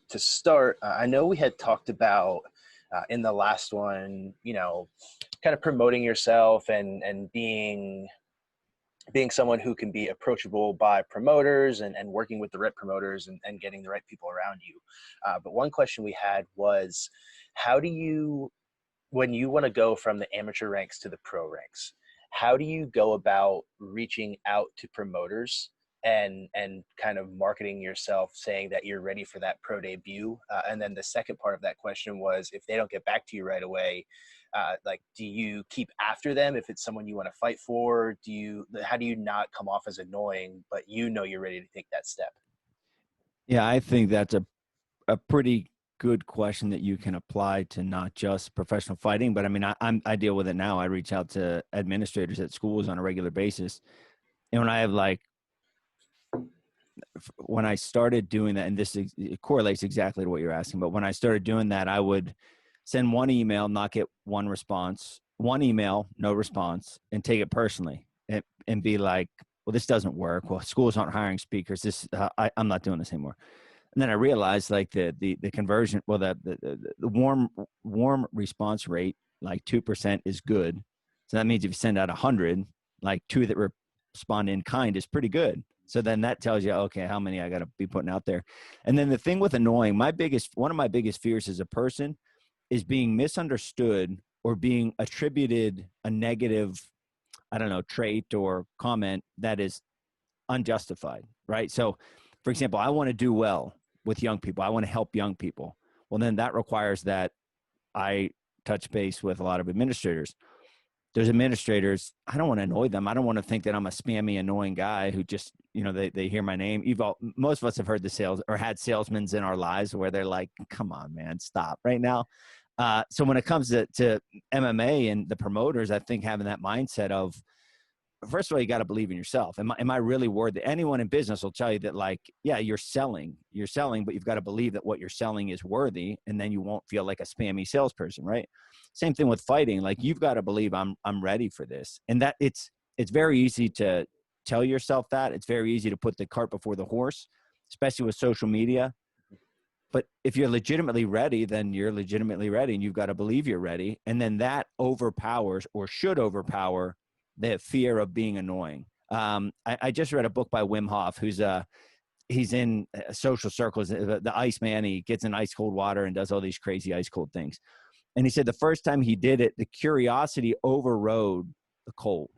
to start, I know we had talked about in the last one, kind of promoting yourself and being someone who can be approachable by promoters and working with the right promoters and getting the right people around you. But one question we had was, how do you, when you want to go from the amateur ranks to the pro ranks, how do you go about reaching out to promoters and kind of marketing yourself, saying that you're ready for that pro debut? And then the second part of that question was, if they don't get back to you right away, like, do you keep after them if it's someone you want to fight for? How do you not come off as annoying, but you're ready to take that step? Yeah, I think that's a pretty good question that you can apply to not just professional fighting, but I mean, I deal with it now. I reach out to administrators at schools on a regular basis. And when I started doing that, and it correlates exactly to what you're asking, but when I started doing that, I would send one email, not get one response, one email, no response, and take it personally and be like, well, this doesn't work. Well, schools aren't hiring speakers. I'm not doing this anymore. And then I realized like the conversion, well, the warm response rate, like 2% is good. So that means if you send out 100, like 2 that respond in kind is pretty good. So then that tells you, okay, how many I got to be putting out there. And then the thing with annoying, one of my biggest fears as a person is being misunderstood or being attributed a negative, I don't know, trait or comment that is unjustified, right? So, for example, I want to do well with young people. I want to help young people. Well, then that requires that I touch base with a lot of administrators. Those administrators, I don't want to annoy them. I don't want to think that I'm a spammy, annoying guy who just, they hear my name. Most of us have heard the sales or had salesmen in our lives where they're like, come on, man, stop right now. So when it comes to MMA and the promoters, I think having that mindset of, first of all, you got to believe in yourself. Am I really worthy? Anyone in business will tell you that, like, yeah, you're selling, but you've got to believe that what you're selling is worthy, and then you won't feel like a spammy salesperson, right? Same thing with fighting. Like, you've got to believe I'm ready for this, and that it's very easy to tell yourself that. It's very easy to put the cart before the horse, especially with social media. But if you're legitimately ready, then you're legitimately ready, and you've got to believe you're ready, and then that overpowers or should overpower the fear of being annoying. I just read a book by Wim Hof, he's in social circles, the ice man. He gets in ice cold water and does all these crazy ice cold things. And he said the first time he did it, the curiosity overrode the cold,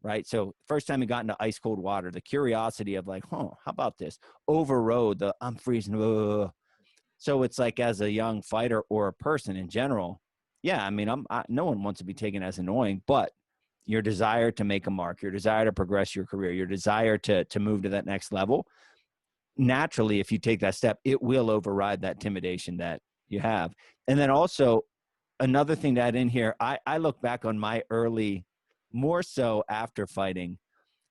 right? So first time he got into ice cold water, the curiosity of like, how about this, overrode the I'm freezing. Ugh. So it's like, as a young fighter or a person in general, yeah, I mean, no one wants to be taken as annoying, but your desire to make a mark, your desire to progress your career, your desire to move to that next level, naturally, if you take that step, it will override that intimidation that you have. And then also another thing to add in here, I look back on my early, more so after fighting,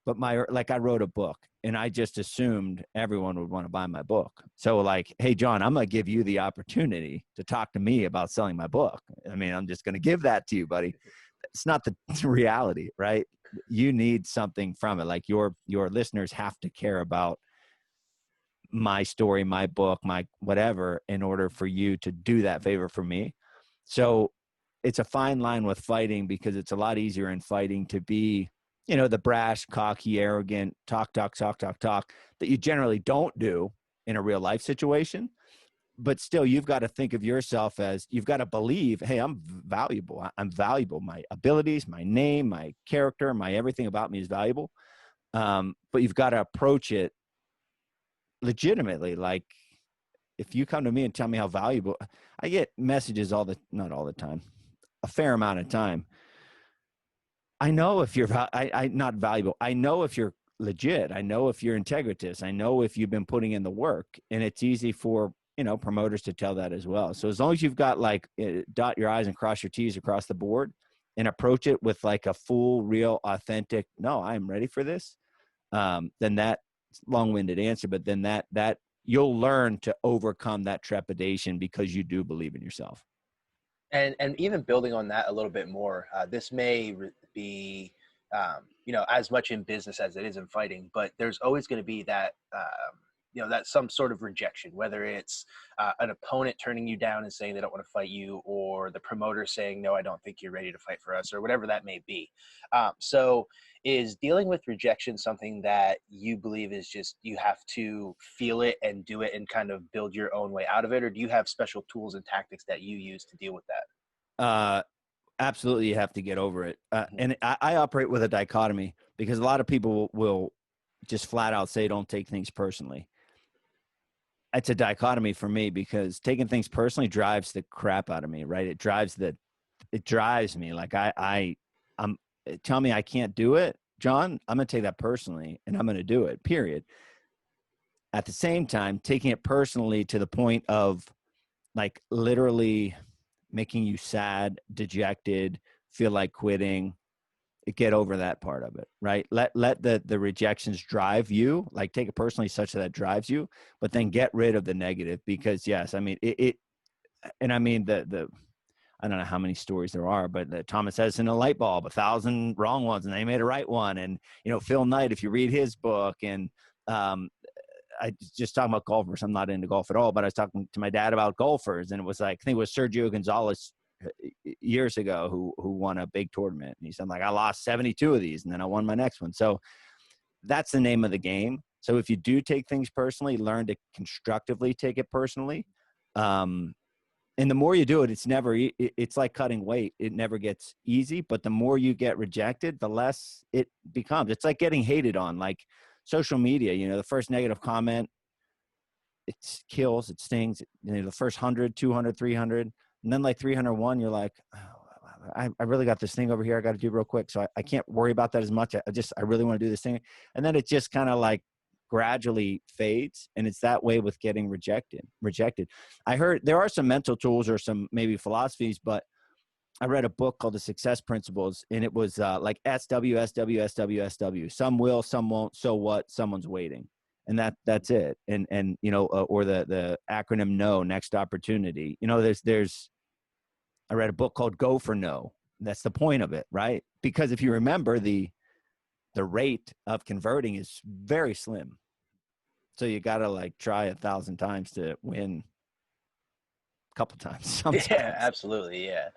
but I wrote a book and I just assumed everyone would want to buy my book. So like, hey, John, I'm going to give you the opportunity to talk to me about selling my book. I mean, I'm just going to give that to you, buddy. It's not the reality, right? You need something from it. Like your listeners have to care about my story, my book, my whatever, in order for you to do that favor for me. So it's a fine line with fighting, because it's a lot easier in fighting to be, the brash, cocky, arrogant, talk that you generally don't do in a real life situation. But still, you've got to think of yourself as, you've got to believe, hey, I'm valuable. I'm valuable. My abilities, my name, my character, my everything about me is valuable. But you've got to approach it legitimately. Like, if you come to me and tell me how valuable, I get messages not all the time, a fair amount of time. I know if you're not valuable. I know if you're legit. I know if you're integritous. I know if you've been putting in the work, and it's easy for, promoters to tell that as well. So as long as you've got dot your I's and cross your T's across the board and approach it with like a full, real, authentic, no, I'm ready for this. Then that long-winded answer, but then that you'll learn to overcome that trepidation because you do believe in yourself. And even building on that a little bit more, this may be, as much in business as it is in fighting, but there's always going to be that, that's some sort of rejection, whether it's an opponent turning you down and saying they don't want to fight you, or the promoter saying, no, I don't think you're ready to fight for us, or whatever that may be. So is dealing with rejection something that you believe is just, you have to feel it and do it and kind of build your own way out of it? Or do you have special tools and tactics that you use to deal with that? Absolutely, you have to get over it. And I operate with a dichotomy, because a lot of people will just flat out say, don't take things personally. It's a dichotomy for me, because taking things personally drives the crap out of me, right? It drives me. Like I'm tell me I can't do it, John, I'm going to take that personally and I'm going to do it, period. At the same time, taking it personally to the point of like literally making you sad, dejected, feel like quitting, get over that part of it, right? Let the rejections drive you, like take it personally such that it drives you, but then get rid of the negative, because yes, I mean, and I mean, I don't know how many stories there are, but Thomas Edison, a light bulb, 1,000 wrong ones, and they made a right one. And, Phil Knight, if you read his book, and I just talking about golfers. I'm not into golf at all, but I was talking to my dad about golfers, and it was like, I think it was Sergio Gonzalez years ago who won a big tournament. And he said, like, I lost 72 of these and then I won my next one. So that's the name of the game. So if you do take things personally, learn to constructively take it personally. And the more you do it, it's like cutting weight. It never gets easy, but the more you get rejected, the less it becomes. It's like getting hated on, like social media, the first negative comment, it kills, it stings, the first 100, 200, 300. And then like 301, you're like, oh, I really got this thing over here I got to do real quick. So I can't worry about that as much. I really want to do this thing. And then it just kind of like gradually fades. And it's that way with getting rejected. I heard there are some mental tools or some maybe philosophies, but I read a book called The Success Principles, and it was like SW, SW, SW, SW. Some will, some won't. So what? Someone's waiting. And that's it. And or the acronym NO, next opportunity. There's I read a book called Go for No. That's the point of it, right? Because if you remember, the rate of converting is very slim. So you got to like try 1,000 times to win a couple times sometimes. Yeah, absolutely. Yeah.